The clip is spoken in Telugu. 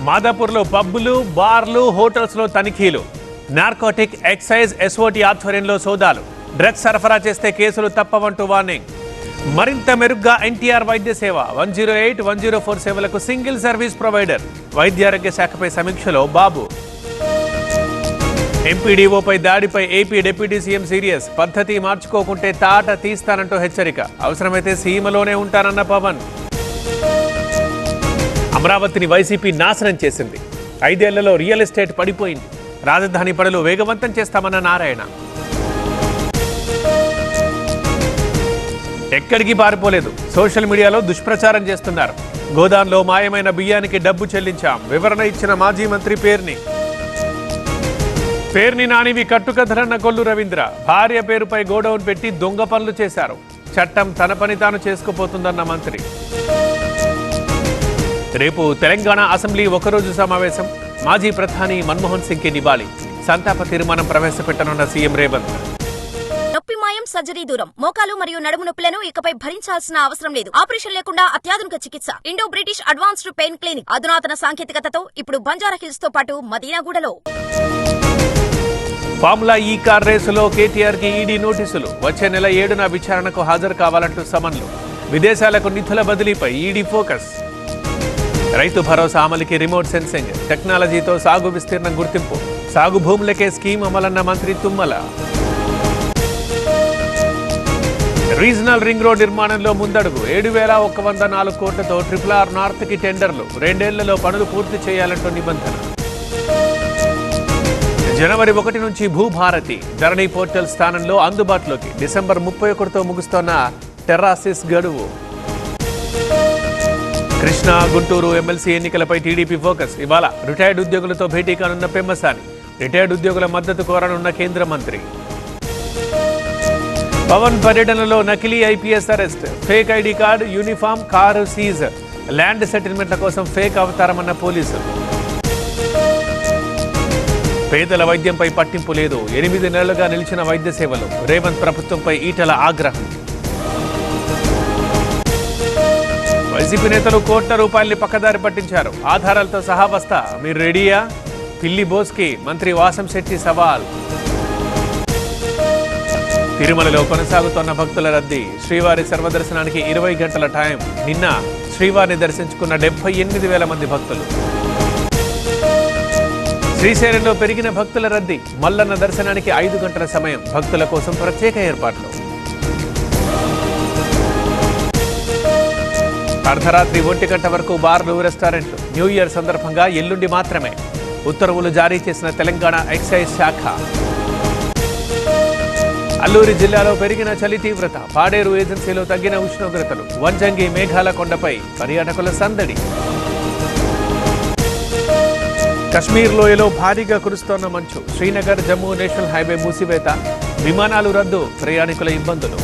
మాదాపూర్లో పబ్బులు, బార్లు, హోటల్స్లో తనిఖీలు. నార్కోటిక్ ఎక్సైజ్ ఎస్ఓటీ ఆధ్వర్యంలో సోదాలు. డ్రగ్స్ సరఫరా చేస్తే కేసులు తప్పవంటూ వార్నింగ్. మరింత మెరుగ్గా ఎన్టీఆర్ వైద్య సేవ 108, 104 సేవలకు సింగిల్ సర్వీస్ ప్రొవైడర్. వైద్యారోగ్య శాఖపై సమీక్షలో బాబు. ఎంపీడీఓపై దాడిపై ఏపీ డిప్యూటీ సీఎం సీరియస్. పద్ధతి మార్చుకోకుంటే తాట తీస్తానంటూ హెచ్చరిక. అవసరమైతే సీమలోనే ఉంటానన్న పవన్. అమరావతిని వైసీపీ నాశనం చేసింది. 5 ఏళ్లలో రియల్ ఎస్టేట్ పడిపోయింది. రాజధాని పనులు వేగవంతం చేస్తామన్న నారాయణ. ఎక్కడికి పారిపోలేదు. సోషల్ మీడియాలో దుష్ప్రచారం చేస్తున్నారు. గోదాంలో మాయమైన బియ్యానికి డబ్బు చెల్లించాం. వివరణ ఇచ్చిన మాజీ మంత్రి పేర్ని నానివి కట్టుకథలన్న కొల్లు రవీంద్ర. భార్య పేరుపై గోడౌన్ పెట్టి దొంగ పనులు చేశారు. చట్టం తన పని తాను చేసుకుపోతుందన్న మంత్రి. రేపు తెలంగాణ అసెంబ్లీ ఒకరోజు సమావేశం. మాజీ ప్రధాని మన్మోహన్ సింగ్కి నివాళి. సంతాప తీర్మానం ప్రవేశపెట్టనున్న సీఎం రేవంత్. నొప్పి మాయం, సర్జరీ దూరం. మోకాలు మరియు నడుము నొప్పులను ఇకపై భరించాల్సిన అవసరం లేదు. ఆపరేషన్ లేకుండా అత్యాధునిక చికిత్స. Indo British advanced pain clinic. అధునాతన సాంకేతికతతో ఇప్పుడు బంజారా హిల్స్ తో పాటు మదీనాగూడలో. ఫార్ములా ఈ కార్ రేసులో కేటీఆర్కి ఈడీ నోటీసులు. వచ్చే నెల 7న విచారణకు హాజరు కావాలంటూ సమన్లు. విదేశాలకు నిధుల బదిలీపై ఈడీ ఫోకస్. రైతు భరోసా అమలుకి రిమోట్ సెన్సింగ్ టెక్నాలజీతో సాగు విస్తీర్ణం గుర్తింపు. సాగు భూములకే స్కీమ్ అమలన్న మంత్రి తుమ్మల. రీజనల్ రింగ్ రోడ్ నిర్మాణంలో ముందడుగు. 7,104 కోట్లతో RRR నార్త్కి టెండర్లు. 2 ఏళ్లలో పనులు పూర్తి చేయాలంటూ నిబంధన. జనవరి 1 నుంచి భూభారతి ధరణి పోర్టల్ స్థానంలో అందుబాటులోకి. డిసెంబర్ 31తో ముగుస్తోన్న టెర్రాసిస్ గడువు. కృష్ణా, గుంటూరు ఎమ్మెల్సీ ఎన్నికలపై టీడీపీ ఫోకస్. ఇవాళ రిటైర్డ్ ఉద్యోగులతో భేటీ కానున్న పెమ్మసాని. రిటైర్డ్ ఉద్యోగుల మద్దతు కోరనున్న కేంద్ర మంత్రి. పవన్ పర్యటనలో నకిలీ IPS arrest. Fake ID card, uniform, car seize. Land సెటిల్మెంట్ల కోసం ఫేక్ అవతారమన్న పోలీసులు. పేదల వైద్యంపై పట్టింపు లేదు. 8 నెలలుగా నిలిచిన వైద్య సేవలు. రేవంత్ ప్రభుత్వంపై ఈటల ఆగ్రహం. వైసీపీ నేతలు కోట్ల రూపాయల్ని పక్కదారి పట్టించారు. ఆధారాలతో సహా వస్తా, మీరు రెడీయా? పిల్లి బోస్కి మంత్రి వాసంశెట్టి సవాల్. తిరుమలలో కొనసాగుతోన్న భక్తుల రద్దీ. శ్రీవారి సర్వదర్శనానికి 20 గంటల టైం. నిన్న శ్రీవారిని దర్శించుకున్న 78,000 మంది భక్తులు. శ్రీశైలంలో పెరిగిన భక్తుల రద్దీ. మల్లన్న దర్శనానికి 5 గంటల సమయం. భక్తుల కోసం ప్రత్యేక ఏర్పాట్లు. అర్ధరాత్రి 1 గంట వరకు బార్లు, రెస్టారెంట్లు. న్యూ ఇయర్ సందర్భంగా ఎల్లుండి మాత్రమే. ఉత్తర్వులు జారీ చేసిన తెలంగాణ ఎక్సైజ్ శాఖ. అల్లూరి జిల్లాలో పెరిగిన చలి తీవ్రత. పాడేరు ఏజెన్సీలో తగ్గిన ఉష్ణోగ్రతలు. వంజంగి మేఘాల కొండపై పర్యాటకుల సందడి. కశ్మీర్ లోయలో భారీగా కురుస్తోన్న మంచు. శ్రీనగర్, జమ్మూ నేషనల్ హైవే మూసివేత. విమానాలు రద్దు. ప్రయాణికుల ఇబ్బందులు.